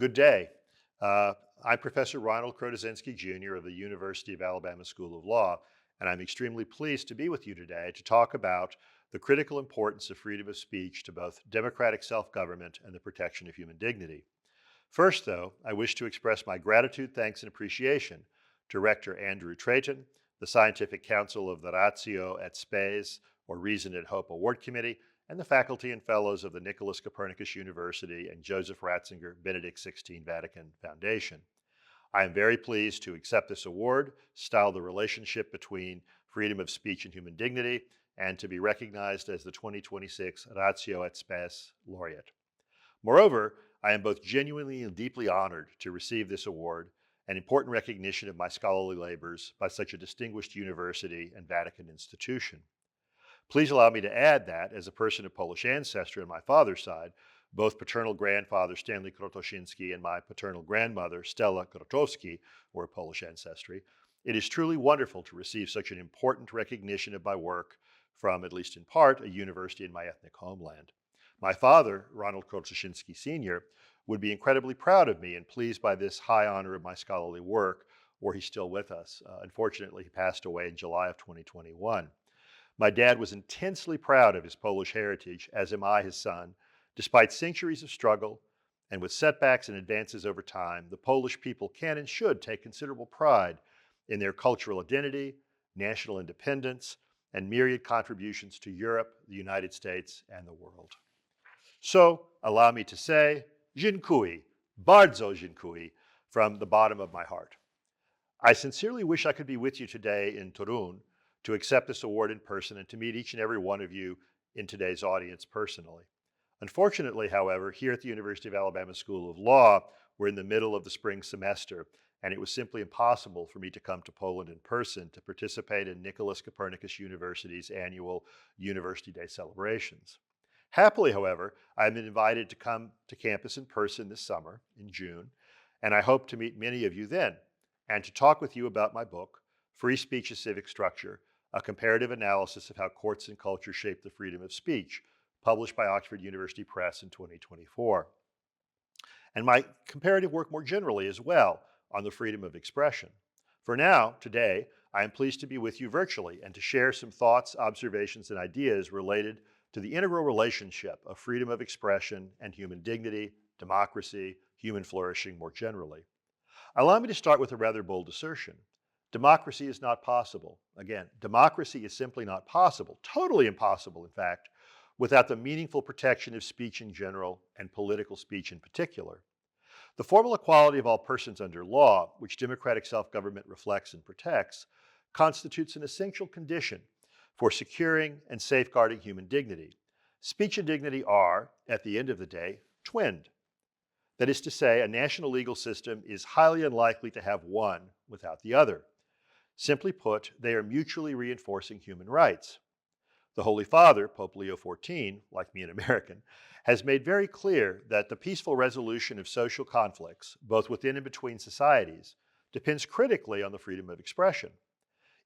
Good day. I'm Professor Ronald Krotoszynski Jr. of the University of Alabama School of Law, and I'm extremely pleased to be with you today to talk about the critical importance of freedom of speech to both democratic self-government and the protection of human dignity. First, though, I wish to express my gratitude, thanks, and appreciation to Rector Andrew Trayton, the Scientific Council of the Ratio at Spes, or Reason and Hope Award Committee, and the faculty and fellows of the Nicolaus Copernicus University and Joseph Ratzinger Benedict XVI Vatican Foundation. I am very pleased to accept this award, styled the relationship between freedom of speech and human dignity, and to be recognized as the 2026 Ratio et Spes laureate. Moreover, I am both genuinely and deeply honored to receive this award, an important recognition of my scholarly labors by such a distinguished university and Vatican institution. Please allow me to add that, as a person of Polish ancestry on my father's side, both paternal grandfather Stanley Krotoszynski and my paternal grandmother Stella Krotowski were of Polish ancestry, it is truly wonderful to receive such an important recognition of my work from, at least in part, a university in my ethnic homeland. My father, Ronald Krotoszynski Sr., would be incredibly proud of me and pleased by this high honor of my scholarly work, were he still with us. Unfortunately, he passed away in July of 2021. My dad was intensely proud of his Polish heritage, as am I, his son. Despite centuries of struggle and with setbacks and advances over time, the Polish people can and should take considerable pride in their cultural identity, national independence, and myriad contributions to Europe, the United States, and the world. So, allow me to say, dziękuję, bardzo dziękuję, from the bottom of my heart. I sincerely wish I could be with you today in Toruń to accept this award in person and to meet each and every one of you in today's audience personally. Unfortunately, however, here at the University of Alabama School of Law, we're in the middle of the spring semester, and it was simply impossible for me to come to Poland in person to participate in Nicolaus Copernicus University's annual University Day celebrations. Happily, however, I've been invited to come to campus in person this summer, in June, and I hope to meet many of you then, and to talk with you about my book, Free Speech as Civic Structure, a comparative analysis of how courts and culture shape the freedom of speech, published by Oxford University Press in 2024. And my comparative work more generally as well on the freedom of expression. For now, today, I am pleased to be with you virtually and to share some thoughts, observations, and ideas related to the integral relationship of freedom of expression and human dignity, democracy, human flourishing more generally. Allow me to start with a rather bold assertion. Democracy is not possible. Again, democracy is simply not possible, totally impossible, in fact, without the meaningful protection of speech in general and political speech in particular. The formal equality of all persons under law, which democratic self-government reflects and protects, constitutes an essential condition for securing and safeguarding human dignity. Speech and dignity are, at the end of the day, twinned. That is to say, a national legal system is highly unlikely to have one without the other. Simply put, they are mutually reinforcing human rights. The Holy Father, Pope Leo XIV, like me an American, has made very clear that the peaceful resolution of social conflicts, both within and between societies, depends critically on the freedom of expression.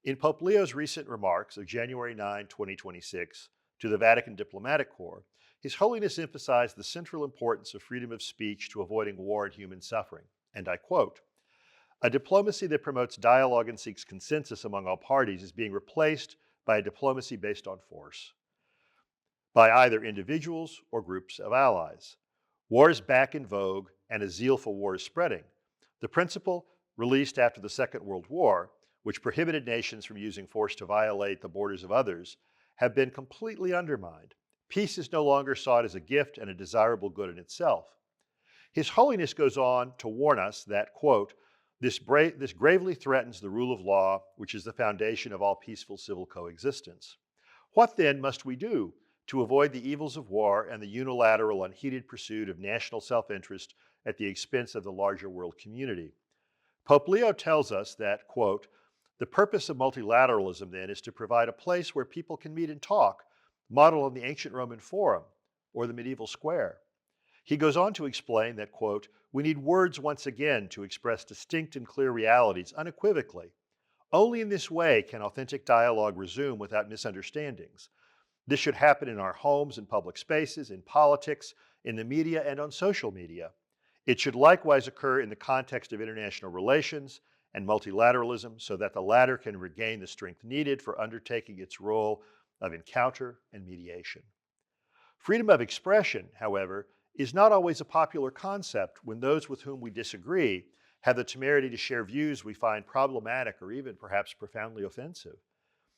In Pope Leo's recent remarks of January 9, 2026, to the Vatican Diplomatic Corps, His Holiness emphasized the central importance of freedom of speech to avoiding war and human suffering. And I quote, "A diplomacy that promotes dialogue and seeks consensus among all parties is being replaced by a diplomacy based on force, by either individuals or groups of allies. War is back in vogue and a zeal for war is spreading. The principle released after the Second World War, which prohibited nations from using force to violate the borders of others, have been completely undermined. Peace is no longer sought as a gift and a desirable good in itself." His Holiness goes on to warn us that, quote, this gravely threatens the rule of law, which is the foundation of all peaceful civil coexistence. What then must we do to avoid the evils of war and the unilateral, unheeded pursuit of national self-interest at the expense of the larger world community? Pope Leo tells us that, quote, "The purpose of multilateralism then is to provide a place where people can meet and talk, modeled on the ancient Roman Forum or the medieval square." He goes on to explain that, quote, "We need words once again to express distinct and clear realities unequivocally. Only in this way can authentic dialogue resume without misunderstandings. This should happen in our homes and public spaces, in politics, in the media, and on social media. It should likewise occur in the context of international relations and multilateralism so that the latter can regain the strength needed for undertaking its role of encounter and mediation. Freedom of expression, however, is not always a popular concept when those with whom we disagree have the temerity to share views we find problematic or even perhaps profoundly offensive.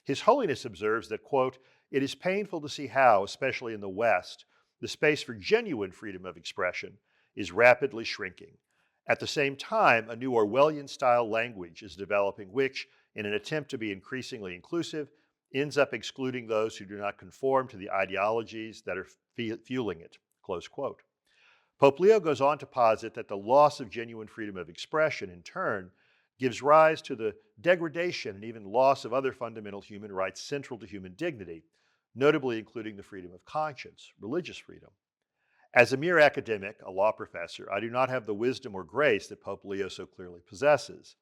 His Holiness observes that, quote, "It is painful to see how, especially in the West, the space for genuine freedom of expression is rapidly shrinking. At the same time, a new Orwellian-style language is developing which, in an attempt to be increasingly inclusive, ends up excluding those who do not conform to the ideologies that are fueling it," close quote. Pope Leo goes on to posit that the loss of genuine freedom of expression, in turn, gives rise to the degradation and even loss of other fundamental human rights central to human dignity, notably including the freedom of conscience, religious freedom. As a mere academic, a law professor, I do not have the wisdom or grace that Pope Leo so clearly possesses.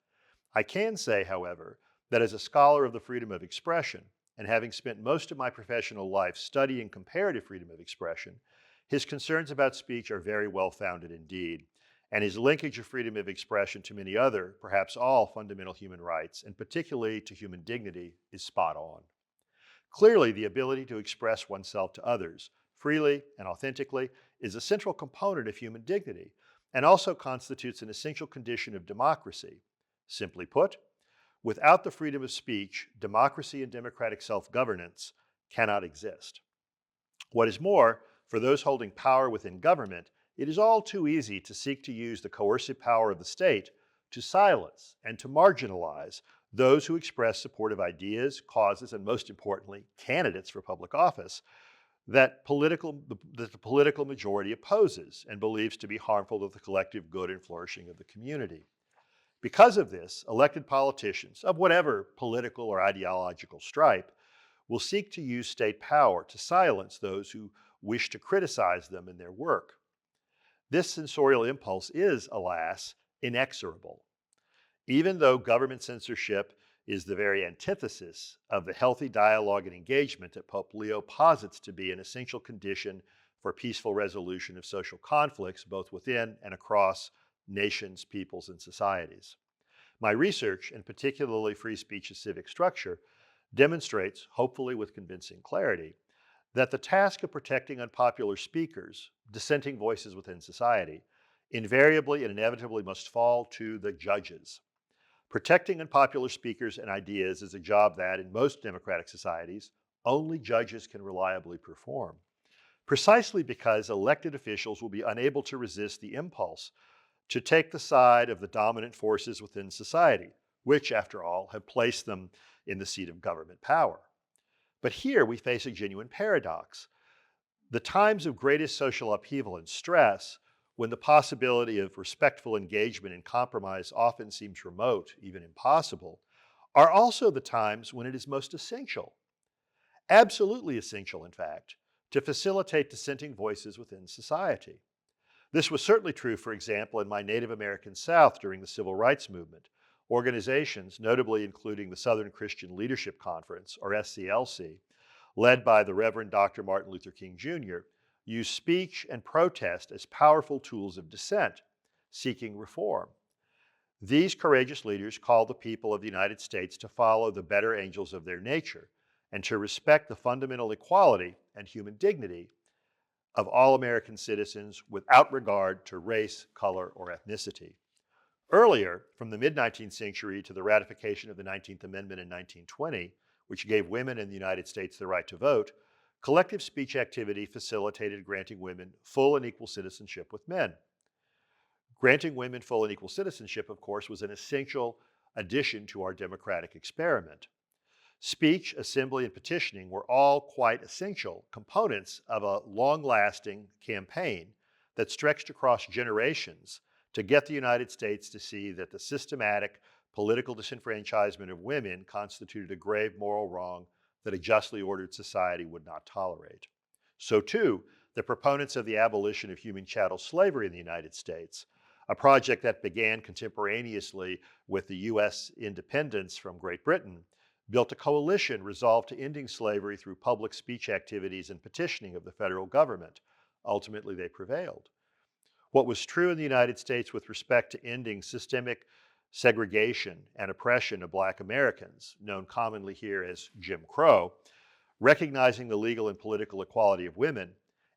I can say, however, that as a scholar of the freedom of expression, and having spent most of my professional life studying comparative freedom of expression, his concerns about speech are very well founded indeed, and his linkage of freedom of expression to many other, perhaps all, fundamental human rights, and particularly to human dignity, is spot on. Clearly, the ability to express oneself to others, freely and authentically, is a central component of human dignity, and also constitutes an essential condition of democracy. Simply put, without the freedom of speech, democracy and democratic self-governance cannot exist. What is more, for those holding power within government, it is all too easy to seek to use the coercive power of the state to silence and to marginalize those who express supportive ideas, causes, and most importantly, candidates for public office that the political majority opposes and believes to be harmful to the collective good and flourishing of the community. Because of this, elected politicians of whatever political or ideological stripe will seek to use state power to silence those who wish to criticize them in their work. This censorial impulse is, alas, inexorable. Even though government censorship is the very antithesis of the healthy dialogue and engagement that Pope Leo posits to be an essential condition for peaceful resolution of social conflicts, both within and across nations, peoples, and societies. My research, and particularly free speech's civic structure, demonstrates, hopefully with convincing clarity, that the task of protecting unpopular speakers, dissenting voices within society, invariably and inevitably must fall to the judges. Protecting unpopular speakers and ideas is a job that, in most democratic societies, only judges can reliably perform, precisely because elected officials will be unable to resist the impulse to take the side of the dominant forces within society, which, after all, have placed them in the seat of government power. But here we face a genuine paradox. The times of greatest social upheaval and stress, when the possibility of respectful engagement and compromise often seems remote, even impossible, are also the times when it is most essential, absolutely essential, in fact, to facilitate dissenting voices within society. This was certainly true, for example, in my Native American South during the Civil Rights Movement. Organizations, notably including the Southern Christian Leadership Conference, or SCLC, led by the Reverend Dr. Martin Luther King Jr., used speech and protest as powerful tools of dissent, seeking reform. These courageous leaders called the people of the United States to follow the better angels of their nature and to respect the fundamental equality and human dignity of all American citizens without regard to race, color, or ethnicity. Earlier, from the mid-19th century to the ratification of the 19th Amendment in 1920, which gave women in the United States the right to vote, collective speech activity facilitated granting women full and equal citizenship with men. Granting women full and equal citizenship, of course, was an essential addition to our democratic experiment. Speech, assembly, and petitioning were all quite essential components of a long-lasting campaign that stretched across generations to get the United States to see that the systematic political disenfranchisement of women constituted a grave moral wrong that a justly ordered society would not tolerate. So too, the proponents of the abolition of human chattel slavery in the United States, a project that began contemporaneously with the U.S. independence from Great Britain, built a coalition resolved to ending slavery through public speech activities and petitioning of the federal government. Ultimately, they prevailed. What was true in the United States with respect to ending systemic segregation and oppression of Black Americans, known commonly here as Jim Crow, recognizing the legal and political equality of women,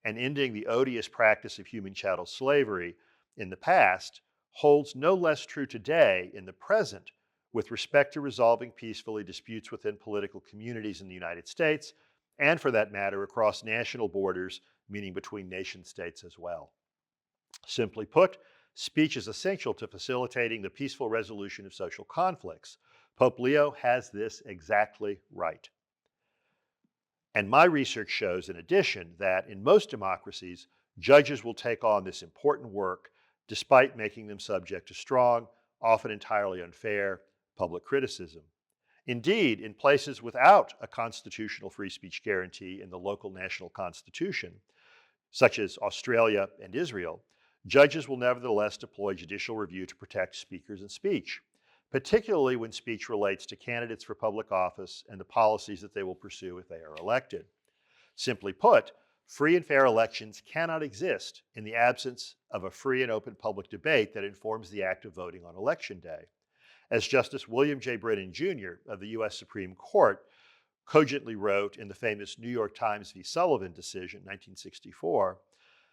and ending the odious practice of human chattel slavery in the past, holds no less true today in the present with respect to resolving peacefully disputes within political communities in the United States, and for that matter, across national borders, meaning between nation states as well. Simply put, speech is essential to facilitating the peaceful resolution of social conflicts. Pope Leo has this exactly right. And my research shows, in addition, that in most democracies, judges will take on this important work despite making them subject to strong, often entirely unfair, public criticism. Indeed, in places without a constitutional free speech guarantee in the local national constitution, such as Australia and Israel, judges will nevertheless deploy judicial review to protect speakers and speech, particularly when speech relates to candidates for public office and the policies that they will pursue if they are elected. Simply put, free and fair elections cannot exist in the absence of a free and open public debate that informs the act of voting on Election Day. As Justice William J. Brennan Jr. of the U.S. Supreme Court cogently wrote in the famous New York Times v. Sullivan decision, 1964,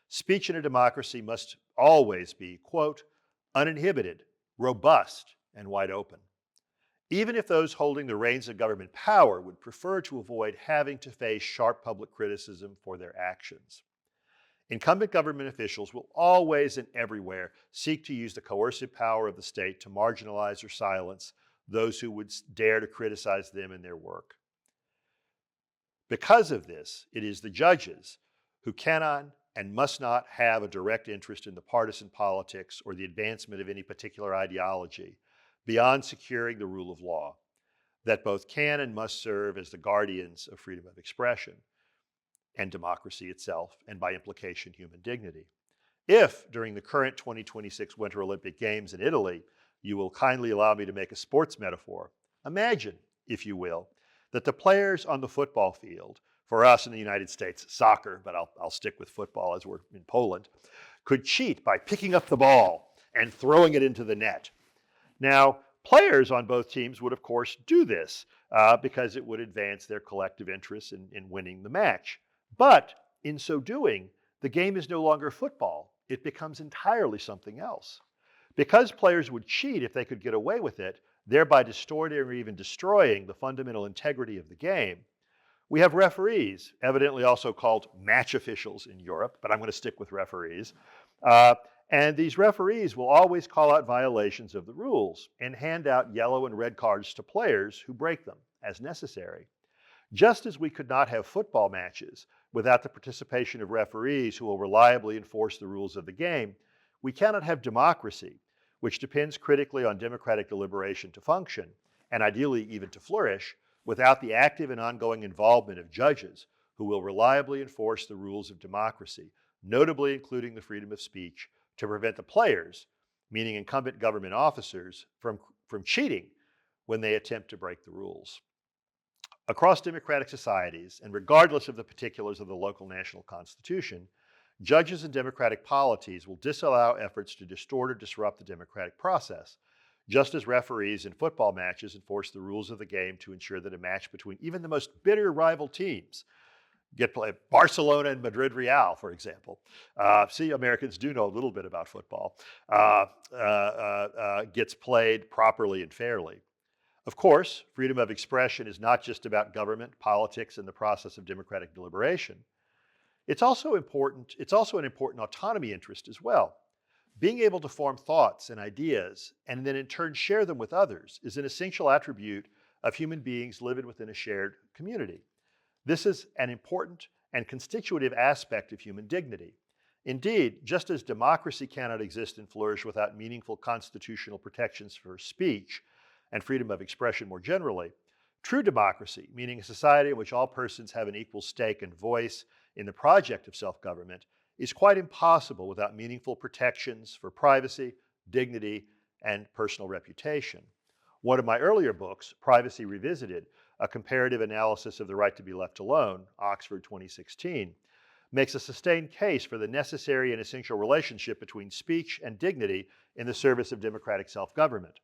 speech in a democracy must always be, quote, uninhibited, robust, and wide open. Even if those holding the reins of government power would prefer to avoid having to face sharp public criticism for their actions. Incumbent government officials will always and everywhere seek to use the coercive power of the state to marginalize or silence those who would dare to criticize them in their work. Because of this, it is the judges who cannot and must not have a direct interest in the partisan politics or the advancement of any particular ideology beyond securing the rule of law, that both can and must serve as the guardians of freedom of expression and democracy itself, and by implication, human dignity. If, during the current 2026 Winter Olympic Games in Italy, you will kindly allow me to make a sports metaphor, imagine, if you will, that the players on the football field, for us in the United States, soccer, but I'll stick with football as we're in Poland, could cheat by picking up the ball and throwing it into the net. Now, players on both teams would, of course, do this because it would advance their collective interests in winning the match. But in so doing, the game is no longer football. It becomes entirely something else. Because players would cheat if they could get away with it, thereby distorting or even destroying the fundamental integrity of the game, we have referees, evidently also called match officials in Europe, but I'm going to stick with referees. And these referees will always call out violations of the rules and hand out yellow and red cards to players who break them as necessary. Just as we could not have football matches without the participation of referees who will reliably enforce the rules of the game, we cannot have democracy, which depends critically on democratic deliberation to function, and ideally even to flourish, without the active and ongoing involvement of judges who will reliably enforce the rules of democracy, notably including the freedom of speech, to prevent the players, meaning incumbent government officers, from cheating when they attempt to break the rules. Across democratic societies, and regardless of the particulars of the local national constitution, judges and democratic polities will disallow efforts to distort or disrupt the democratic process, just as referees in football matches enforce the rules of the game to ensure that a match between even the most bitter rival teams get played. Barcelona and Madrid Real, for example. See, Americans do know a little bit about football. Gets played properly and fairly. Of course, freedom of expression is not just about government, politics, and the process of democratic deliberation. It's also an important autonomy interest as well. Being able to form thoughts and ideas and then in turn share them with others is an essential attribute of human beings living within a shared community. This is an important and constitutive aspect of human dignity. Indeed, just as democracy cannot exist and flourish without meaningful constitutional protections for speech and freedom of expression more generally, true democracy, meaning a society in which all persons have an equal stake and voice in the project of self-government, is quite impossible without meaningful protections for privacy, dignity, and personal reputation. One of my earlier books, Privacy Revisited, a comparative analysis of the right to be left alone, Oxford 2016, makes a sustained case for the necessary and essential relationship between speech and dignity in the service of democratic self-government.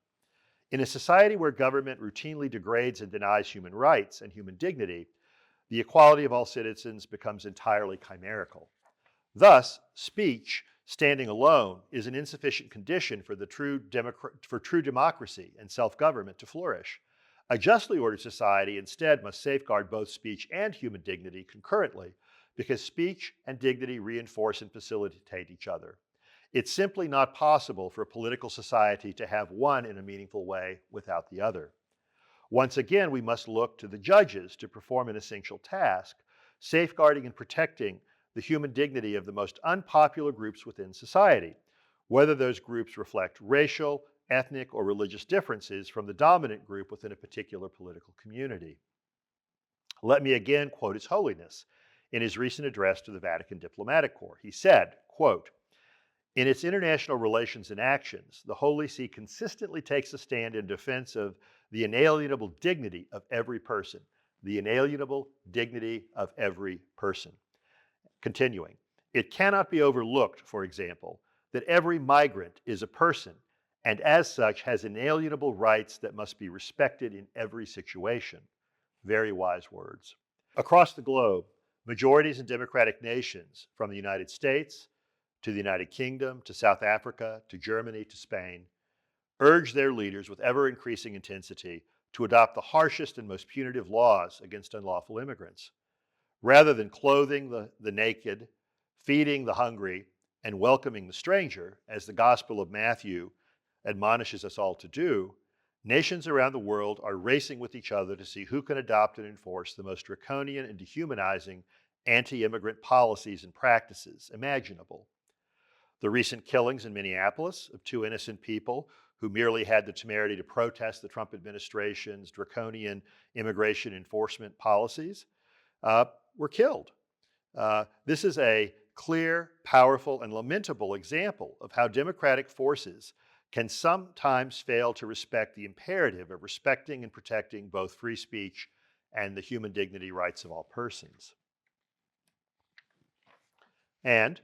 In a society where government routinely degrades and denies human rights and human dignity, the equality of all citizens becomes entirely chimerical. Thus, speech, standing alone, is an insufficient condition for true democracy and self-government to flourish. A justly ordered society instead must safeguard both speech and human dignity concurrently, because speech and dignity reinforce and facilitate each other. It's simply not possible for a political society to have one in a meaningful way without the other. Once again, we must look to the judges to perform an essential task, safeguarding and protecting the human dignity of the most unpopular groups within society, whether those groups reflect racial, ethnic, or religious differences from the dominant group within a particular political community. Let me again quote His Holiness in his recent address to the Vatican Diplomatic Corps. He said, quote, "In its international relations and actions, the Holy See consistently takes a stand in defense of the inalienable dignity of every person, the inalienable dignity of every person." Continuing, "It cannot be overlooked, for example, that every migrant is a person and as such has inalienable rights that must be respected in every situation." Very wise words. Across the globe, majorities in democratic nations, from the United States to the United Kingdom to South Africa to Germany to Spain, urge their leaders with ever-increasing intensity to adopt the harshest and most punitive laws against unlawful immigrants. Rather than clothing the naked, feeding the hungry, and welcoming the stranger, as the Gospel of Matthew admonishes us all to do, nations around the world are racing with each other to see who can adopt and enforce the most draconian and dehumanizing anti-immigrant policies and practices imaginable. The recent killings in Minneapolis of two innocent people who merely had the temerity to protest the Trump administration's draconian immigration enforcement policies were killed. This is a clear, powerful, and lamentable example of how democratic forces can sometimes fail to respect the imperative of respecting and protecting both free speech and the human dignity rights of all persons. And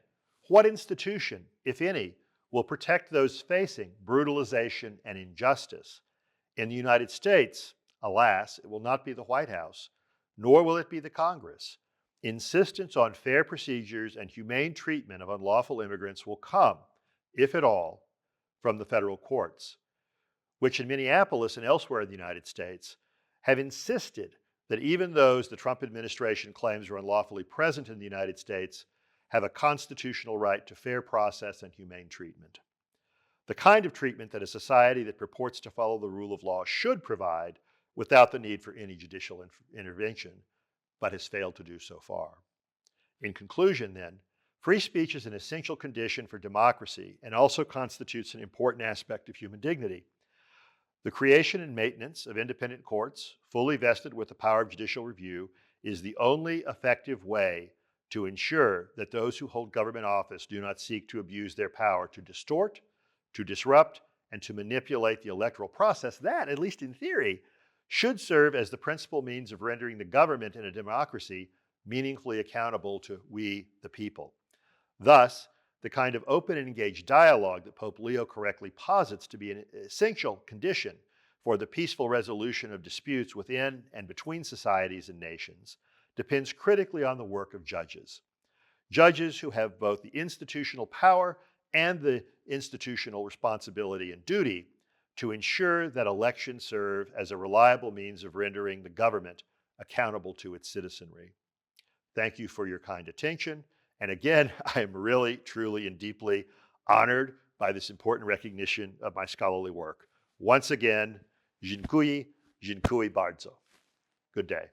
what institution, if any, will protect those facing brutalization and injustice? In the United States, alas, it will not be the White House, nor will it be the Congress. Insistence on fair procedures and humane treatment of unlawful immigrants will come, if at all, from the federal courts, which in Minneapolis and elsewhere in the United States have insisted that even those the Trump administration claims are unlawfully present in the United States have a constitutional right to fair process and humane treatment. The kind of treatment that a society that purports to follow the rule of law should provide without the need for any judicial intervention, but has failed to do so far. In conclusion, then, free speech is an essential condition for democracy and also constitutes an important aspect of human dignity. The creation and maintenance of independent courts, fully vested with the power of judicial review, is the only effective way to ensure that those who hold government office do not seek to abuse their power to distort, to disrupt, and to manipulate the electoral process that, at least in theory, should serve as the principal means of rendering the government in a democracy meaningfully accountable to we, the people. Thus, the kind of open and engaged dialogue that Pope Leo correctly posits to be an essential condition for the peaceful resolution of disputes within and between societies and nations depends critically on the work of judges. Judges who have both the institutional power and the institutional responsibility and duty to ensure that elections serve as a reliable means of rendering the government accountable to its citizenry. Thank you for your kind attention. And again, I am really, truly, and deeply honored by this important recognition of my scholarly work. Once again, dziękuję bardzo. Good day.